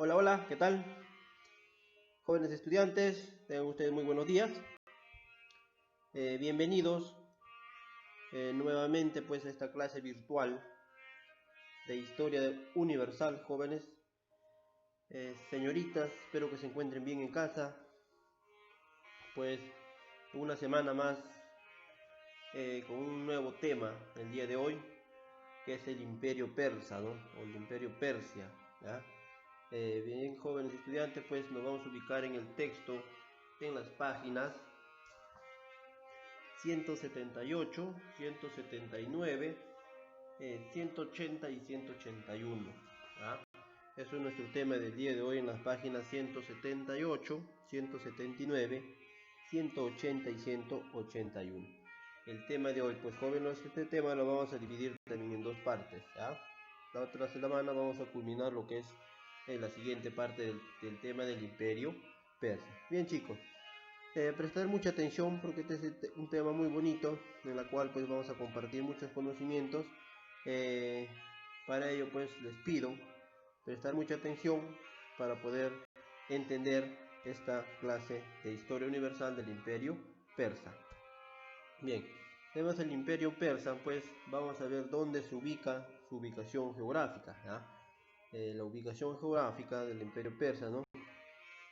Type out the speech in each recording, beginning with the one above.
Hola, hola, ¿qué tal? Jóvenes estudiantes, tengan ustedes muy buenos días. Bienvenidos nuevamente pues a esta clase virtual de Historia Universal, jóvenes. Señoritas, espero que se encuentren bien en casa. Pues una semana más con un nuevo tema el día de hoy, que es el Imperio Persa, ¿no? O el Imperio Persia, ¿ya? Bien, jóvenes estudiantes, pues nos vamos a ubicar en el texto, en las páginas 178, 179, 180 y 181. ¿Ah? Eso es nuestro tema del día de hoy en las páginas 178, 179, 180 y 181. El tema de hoy, pues jóvenes, este tema lo vamos a dividir también en dos partes. ¿Ah? La otra semana vamos a culminar lo que es la siguiente parte del tema del Imperio Persa. Bien, chicos. Prestar mucha atención porque este es un tema muy bonito en la cual pues vamos a compartir muchos conocimientos. Para ello pues les pido prestar mucha atención para poder entender esta clase de historia universal del Imperio Persa. Bien, tenemos el Imperio Persa, pues vamos a ver dónde se ubica su ubicación geográfica, ¿ya? La ubicación geográfica del Imperio Persa, ¿no?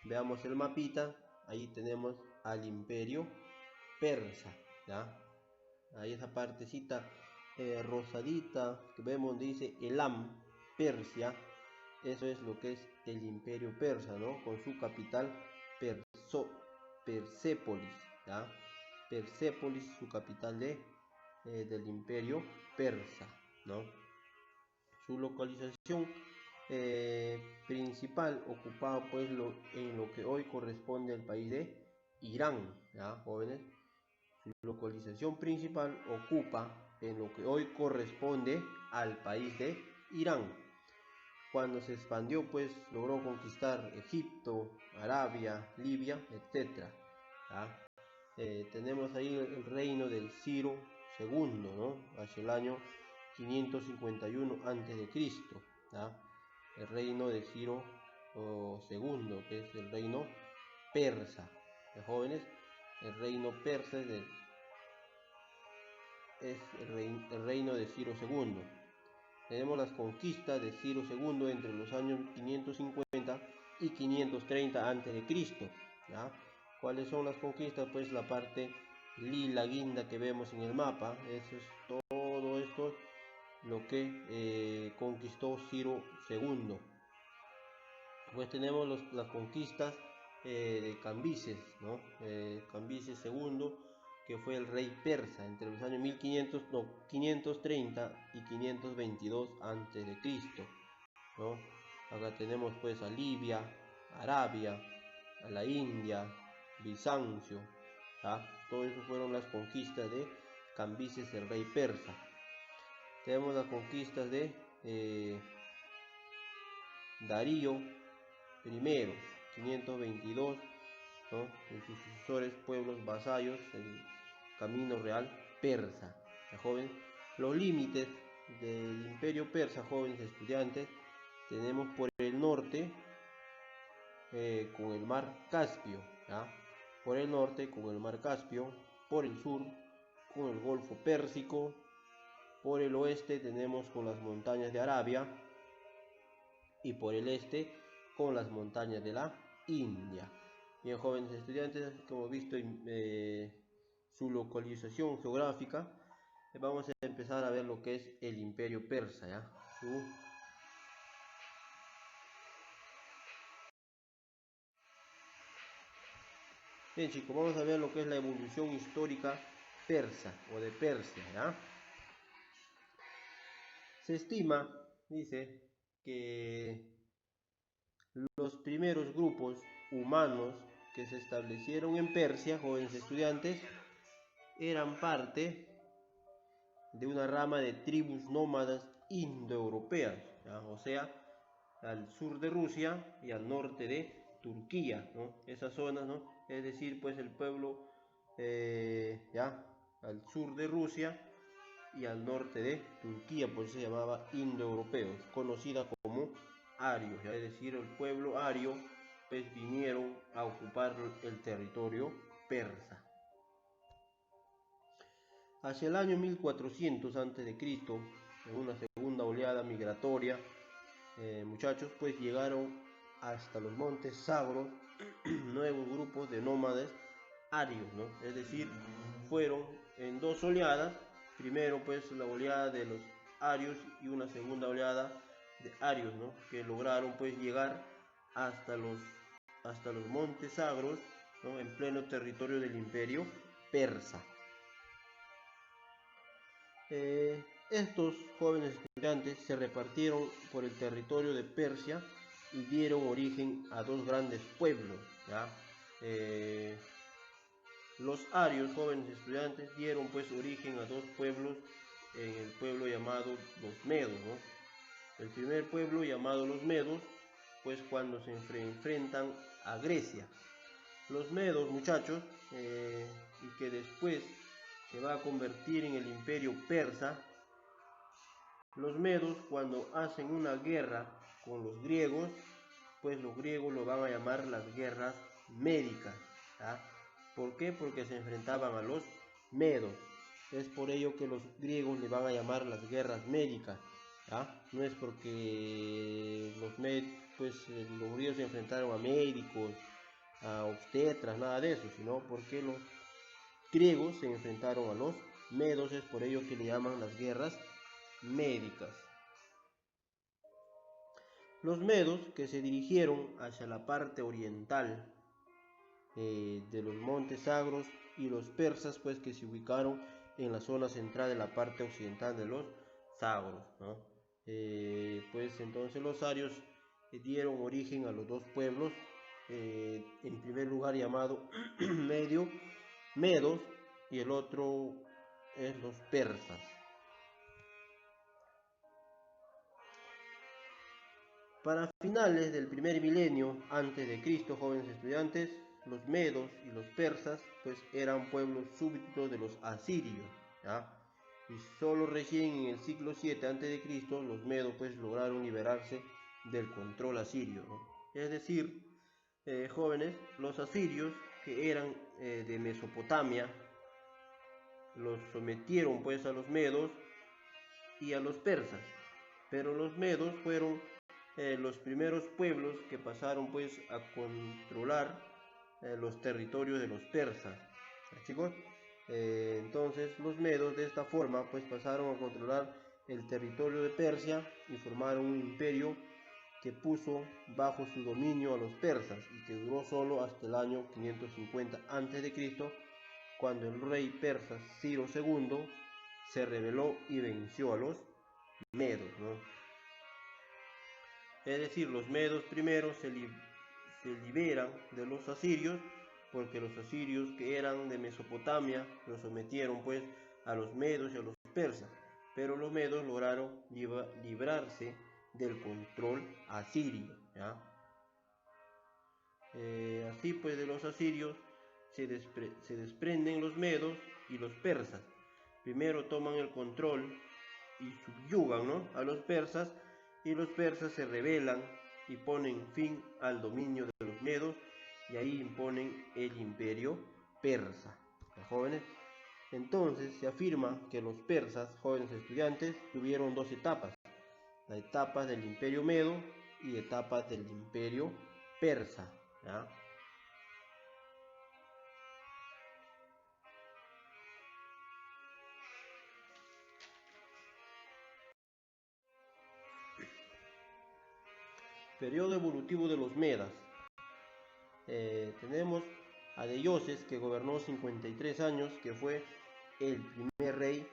Veamos el mapita. Ahí tenemos al Imperio Persa, ¿ya? Ahí esa partecita rosadita que vemos dice Elam, Persia. Eso es lo que es el Imperio Persa, ¿no? Con su capital Persépolis, ¿ya? Persépolis, su capital del Imperio Persa, ¿no? Su localización principal ocupado pues en lo que hoy corresponde al país de Irán, ¿ya, jóvenes? Su localización principal ocupa en lo que hoy corresponde al país de Irán. Cuando se expandió pues logró conquistar Egipto, Arabia, Libia, etc. ¿Ya? Tenemos ahí el reino del Ciro II, ¿no? Hacia el año 551 a.C. ¿ya? El reino de Ciro II, que es el reino persa. ¿Ya, jóvenes? El reino persa es el reino de Ciro II. Tenemos las conquistas de Ciro II entre los años 550 y 530 a.C. ¿ya? ¿Cuáles son las conquistas? Pues la parte lila guinda que vemos en el mapa. Eso es todo esto lo que conquistó Ciro II. Pues tenemos las conquistas de Cambises, ¿no? Cambises II, que fue el rey persa entre los años 530 y 522 a.C., ¿no? Acá tenemos pues a Libia, Arabia, a la India, Bizancio, ¿ah? Todo eso fueron las conquistas de Cambises, el rey persa. Tenemos las conquistas de Darío I, 522, ¿no? En sus sucesores, pueblos vasallos, el camino real persa. ¿Ya, joven? Los límites del imperio persa, jóvenes estudiantes, tenemos por el norte con el mar Caspio, ¿ya? Por el norte con el mar Caspio, por el sur con el Golfo Pérsico, por el oeste tenemos con las montañas de Arabia y por el este con las montañas de la India. Bien, jóvenes estudiantes, como hemos visto su localización geográfica, vamos a empezar a ver lo que es el Imperio Persa, ¿ya? Bien, chicos, vamos a ver lo que es la evolución histórica persa o de Persia, ¿ya? Se estima, dice, que los primeros grupos humanos que se establecieron en Persia, jóvenes estudiantes, eran parte de una rama de tribus nómadas indoeuropeas, ¿ya? O sea, al sur de Rusia y al norte de Turquía, ¿no? Esas zonas, ¿no? Es decir, pues el pueblo ya al sur de Rusia y al norte de Turquía, por eso se llamaba indoeuropeos, conocida como arios, es decir, el pueblo ario, pues vinieron a ocupar el territorio persa. Hacia el año 1400 a.C., en una segunda oleada migratoria, muchachos, pues llegaron hasta los montes Zagros nuevos grupos de nómades arios, ¿no? Es decir, fueron en dos oleadas, primero pues la oleada de los arios y una segunda oleada de arios, ¿no? Que lograron pues llegar hasta los montes Zagros, ¿no? En pleno territorio del imperio persa. Estos jóvenes estudiantes se repartieron por el territorio de Persia y dieron origen a dos grandes pueblos, ¿ya? Los arios, jóvenes estudiantes, dieron pues origen a dos pueblos, en el pueblo llamado los medos, ¿no? El primer pueblo llamado los medos, pues cuando se enfrentan a Grecia. Los medos, muchachos, y que después se va a convertir en el imperio persa. Los medos, cuando hacen una guerra con los griegos, pues los griegos lo van a llamar las guerras médicas, ¿ya? ¿Por qué? Porque se enfrentaban a los medos. Es por ello que los griegos le van a llamar las guerras médicas, ¿ya? No es porque los griegos se enfrentaron a médicos, a obstetras, nada de eso, sino porque los griegos se enfrentaron a los medos, es por ello que le llaman las guerras médicas. Los medos, que se dirigieron hacia la parte oriental de los montes Zagros, y los persas, pues que se ubicaron en la zona central de la parte occidental de los Zagros, ¿no? Pues entonces los arios dieron origen a los dos pueblos, en primer lugar llamado medos, y el otro es los persas. Para finales del primer milenio antes de Cristo, jóvenes estudiantes, los medos y los persas pues eran pueblos súbditos de los asirios, ¿ya? Y solo recién en el siglo 7 antes de Cristo los medos pues lograron liberarse del control asirio, ¿no? Es decir, jóvenes, los asirios, que eran de Mesopotamia, los sometieron pues a los medos y a los persas, pero los medos fueron los primeros pueblos que pasaron pues a controlar los territorios de los persas, chicos. Entonces los medos de esta forma pues pasaron a controlar el territorio de Persia y formaron un imperio que puso bajo su dominio a los persas y que duró solo hasta el año 550 a.C., cuando el rey persa Ciro II se rebeló y venció a los medos, ¿no? Es decir, los medos primero se liberan de los asirios, porque los asirios, que eran de Mesopotamia, los sometieron pues a los medos y a los persas, pero los medos lograron librarse del control asirio, ¿ya? Así pues, de los asirios se desprenden los medos y los persas. Primero toman el control y subyugan, ¿no?, a los persas, y los persas se rebelan y ponen fin al dominio de los medos, y ahí imponen el imperio persa. Jóvenes, entonces se afirma que los persas, jóvenes estudiantes, tuvieron dos etapas: la etapa del imperio medo y etapas del imperio persa, ¿ya? Periodo evolutivo de los medas. Tenemos a Deioces, que gobernó 53 años, que fue el primer rey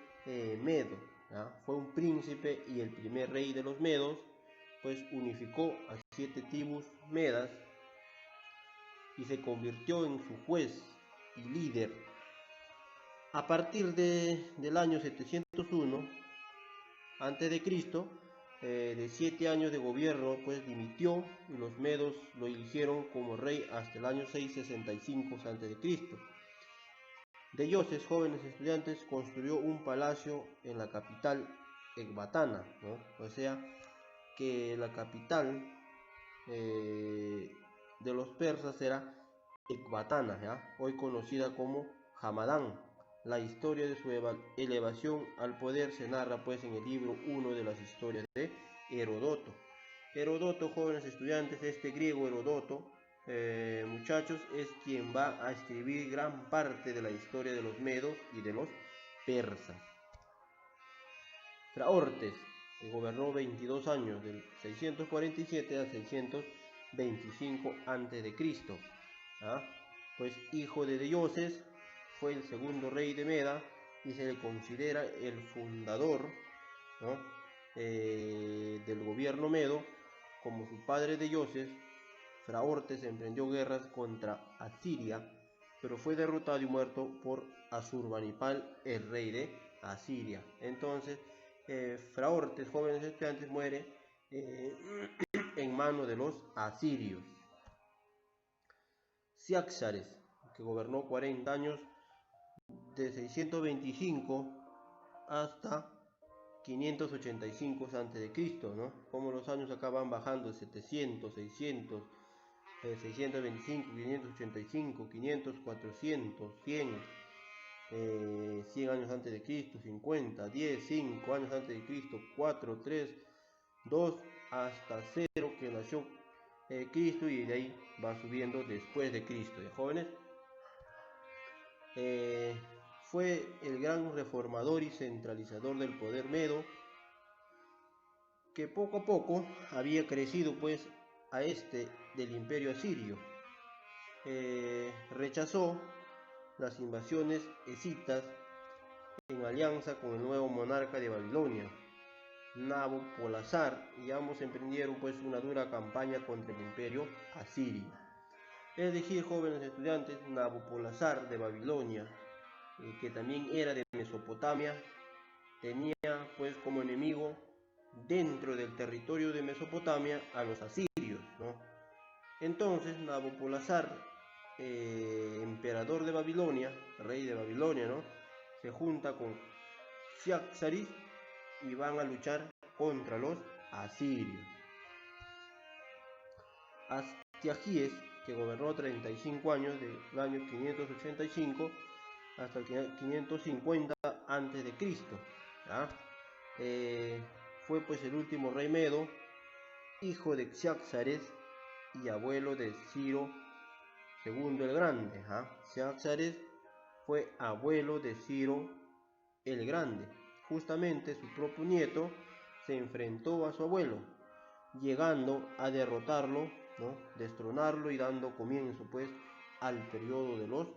medo, ¿ya? Fue un príncipe y el primer rey de los medos, pues unificó a 7 tribus medas y se convirtió en su juez y líder. A partir del año 701 a.C., de 7 años de gobierno, pues dimitió y los medos lo eligieron como rey hasta el año 665 a.C. Deioces, jóvenes estudiantes, construyó un palacio en la capital Ecbatana, ¿no? O sea, que la capital de los persas era Ecbatana, ¿ya? Hoy conocida como Hamadán. La historia de su elevación al poder se narra pues en el libro 1 de las historias de Herodoto. Herodoto, jóvenes estudiantes, este griego Herodoto, muchachos, es quien va a escribir gran parte de la historia de los medos y de los persas. Fraortes, que gobernó 22 años, del 647 al 625 a.C., ¿ah? Pues hijo de Dioses, fue el segundo rey de Meda y se le considera el fundador, ¿no? Del gobierno medo. Como su padre de Dioses, Fraortes emprendió guerras contra Asiria, pero fue derrotado y muerto por Asurbanipal, el rey de Asiria. Entonces, Fraortes, jóvenes estudiantes, muere en manos de los asirios. Ciaxares, que gobernó 40 años, de 625 hasta 585 a.C., ¿no? Como los años acá van bajando, 700, 600, 625, 585, 500, 400, 100, 100 años antes de Cristo, 50, 10, 5 años antes de Cristo, 4, 3, 2, hasta 0, que nació Cristo, y de ahí va subiendo después de Cristo. ¿Ya, jóvenes? Fue el gran reformador y centralizador del poder medo, que poco a poco había crecido pues a este del imperio asirio. Rechazó las invasiones escitas en alianza con el nuevo monarca de Babilonia, Nabopolassar, y ambos emprendieron pues una dura campaña contra el imperio asirio. Es decir, jóvenes estudiantes, Nabopolassar de Babilonia, que también era de Mesopotamia, tenía pues como enemigo dentro del territorio de Mesopotamia a los asirios, ¿no? Entonces Nabopolassar, emperador de Babilonia, rey de Babilonia, ¿no?, se junta con Ciaxares y van a luchar contra los asirios. Astiagies, que gobernó 35 años, del año 585 hasta el 550 a.C., ¿ya? Fue pues el último rey medo, hijo de Ciaxares y abuelo de Ciro II el Grande. Ciaxares fue abuelo de Ciro el Grande. Justamente su propio nieto se enfrentó a su abuelo, llegando a derrotarlo, ¿no?, destronarlo y dando comienzo pues al periodo de los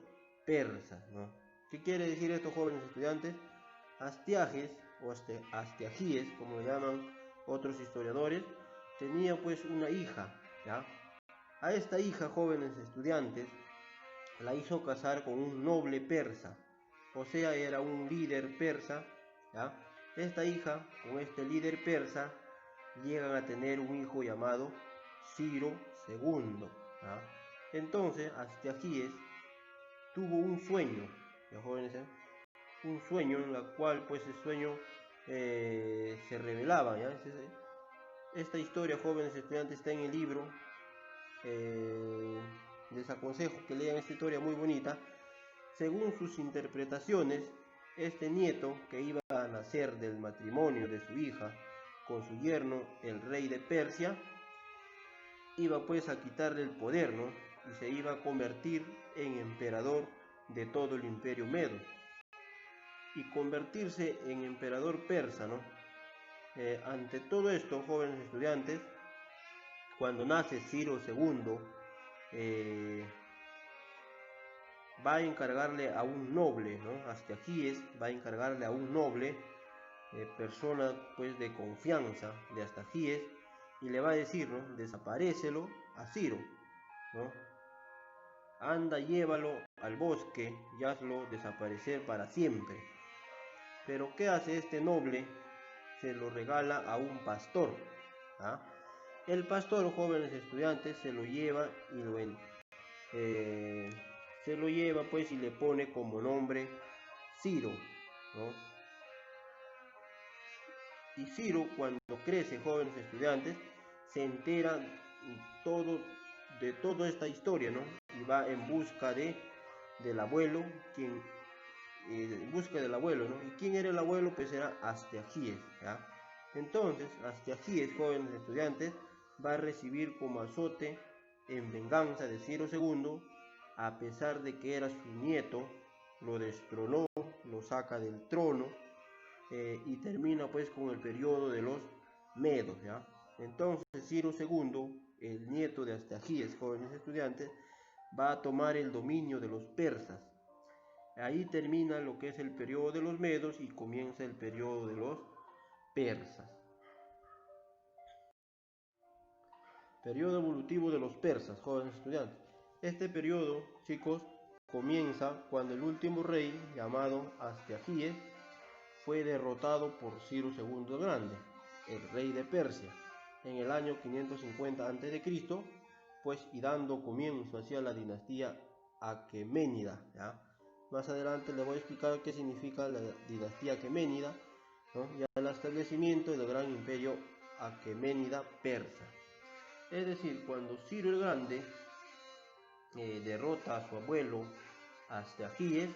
persas, ¿no? ¿Qué quiere decir esto, jóvenes estudiantes? Astiages o Astiagies, como le llaman otros historiadores, tenía pues una hija, ¿ya? A esta hija, jóvenes estudiantes, la hizo casar con un noble persa, o sea, era un líder persa, ¿ya? Esta hija, con este líder persa, llegan a tener un hijo llamado Ciro II, ¿ya? Entonces, Astiagies tuvo un sueño, ¿ya, jóvenes? Un sueño en el cual pues el sueño se revelaba, ¿ya? Esta historia, jóvenes estudiantes, está en el libro. Les aconsejo que lean esta historia muy bonita. Según sus interpretaciones, este nieto, que iba a nacer del matrimonio de su hija con su yerno, el rey de Persia, iba pues a quitarle el poder, ¿no?, y se iba a convertir en emperador de todo el imperio medo, y convertirse en emperador persa, ¿no? Ante todo esto, jóvenes estudiantes, cuando nace Ciro II, va a encargarle a un noble, ¿no? Astiagies va a encargarle a un noble, persona pues de confianza de Astiagies, y le va a decir, ¿no?, desaparécelo a Ciro, ¿no? Anda, llévalo al bosque y hazlo desaparecer para siempre. Pero ¿qué hace este noble? Se lo regala a un pastor, ¿ah? El pastor, jóvenes estudiantes, se lo lleva pues y le pone como nombre Ciro, ¿no? Y Ciro, cuando crece, jóvenes estudiantes, se entera de toda esta historia, ¿no? Y va en busca del abuelo, en busca del abuelo, ¿no? ¿Y quién era el abuelo? Pues era Astiagíes, ¿ya? Entonces, Astiagíes, jóvenes estudiantes, va a recibir como azote en venganza de Ciro II, a pesar de que era su nieto, lo destronó, lo saca del trono, y termina pues con el periodo de los medos, ¿ya? Entonces Ciro II, el nieto de Astiagíes, jóvenes estudiantes, va a tomar el dominio de los persas. Ahí termina lo que es el periodo de los medos y comienza el periodo de los persas. Periodo evolutivo de los persas, jóvenes estudiantes. Este periodo, chicos, comienza cuando el último rey, llamado Astiagíes, fue derrotado por Ciro II el Grande, el rey de Persia, en el año 550 a.C., pues, y dando comienzo hacia la dinastía aqueménida, ¿ya? Más adelante les voy a explicar qué significa la dinastía aqueménida, ¿no? Y el establecimiento del gran imperio aqueménida persa. Es decir, cuando Ciro el Grande derrota a su abuelo Astiagíes,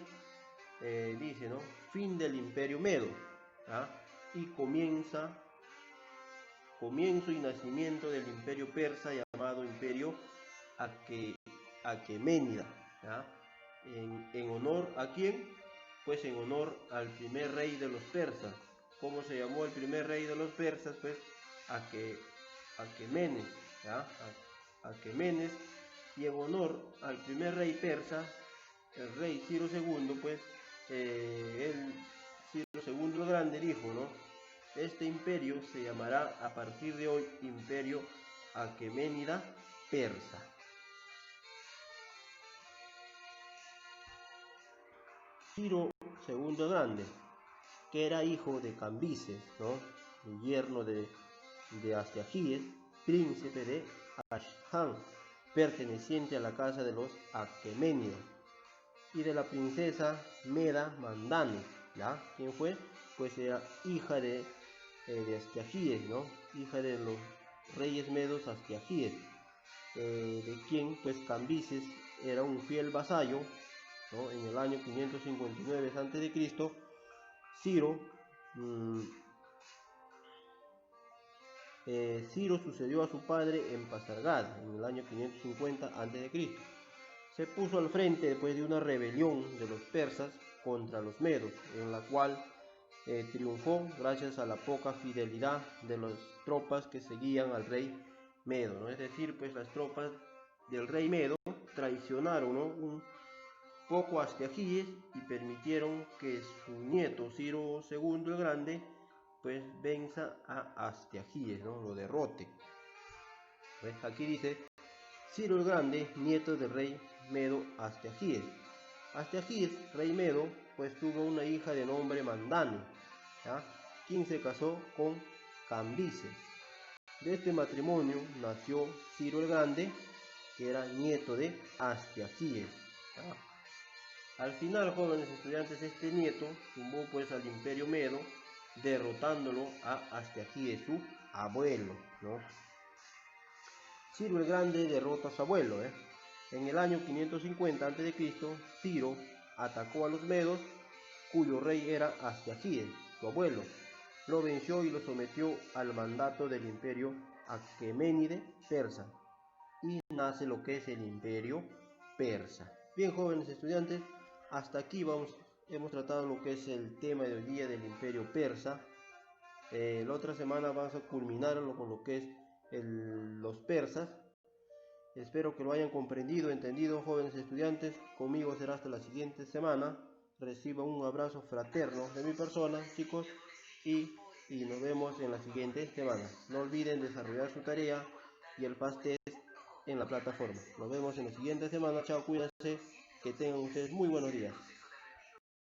dice, ¿no? Fin del imperio medo, ¿ya? Y comienzo y nacimiento del imperio persa llamado imperio aqueménida, ¿ya? En honor a quién? Pues en honor al primer rey de los persas. ¿Cómo se llamó el primer rey de los persas? Pues Aquemenes, ¿ya? Aquemenes. Y en honor al primer rey persa, el rey Ciro II, pues Ciro II el Grande dijo, ¿no? Este imperio se llamará a partir de hoy Imperio Aqueménida Persa. Ciro II el Grande, que era hijo de Cambises, ¿no? El yerno de Astiagíes, príncipe de Ashhan, perteneciente a la casa de los Aqueménidos, y de la princesa Meda Mandane, ¿ya? ¿Quién fue? Pues era hija de Astiagíes, ¿no? Hija de los reyes medos Astiagíes, de quien pues Cambises era un fiel vasallo, ¿no? En el año 559 a.C., Ciro sucedió a su padre en Pasargad en el año 550 a.C. Se puso al frente después de una rebelión de los persas contra los medos, en la cual triunfó gracias a la poca fidelidad de las tropas que seguían al rey medo, ¿no? Es decir, pues las tropas del rey medo traicionaron, ¿no? Un poco a Astiagíes y permitieron que su nieto Ciro II el Grande pues venza a Astiagíes, ¿no? Lo derrote. ¿Ves? Aquí dice Ciro el Grande, nieto del rey medo Astiagíes. Astiagíes, rey medo, pues tuvo una hija de nombre Mandane, ¿ya? Quien se casó con Cambises. De este matrimonio nació Ciro el Grande, que era nieto de Astiagíes, ¿ya? Al final, jóvenes estudiantes, este nieto tumbó pues al imperio medo, derrotándolo a Astiagíes, su abuelo, ¿no? Ciro el Grande derrota a su abuelo, En el año 550 a.C., Ciro atacó a los medos, cuyo rey era Astiagíes, su abuelo. Lo venció y lo sometió al mandato del imperio aqueménide persa. Y nace lo que es el imperio persa. Bien, jóvenes estudiantes, hasta aquí hemos tratado lo que es el tema de hoy día del imperio persa. La otra semana vamos a culminar con lo que es los persas. Espero que lo hayan comprendido, entendido, jóvenes estudiantes. Conmigo será hasta la siguiente semana. Reciban un abrazo fraterno de mi persona, chicos, y nos vemos en la siguiente semana. No olviden desarrollar su tarea y el past test en la plataforma. Nos vemos en la siguiente semana. Chao, cuídense, que tengan ustedes muy buenos días.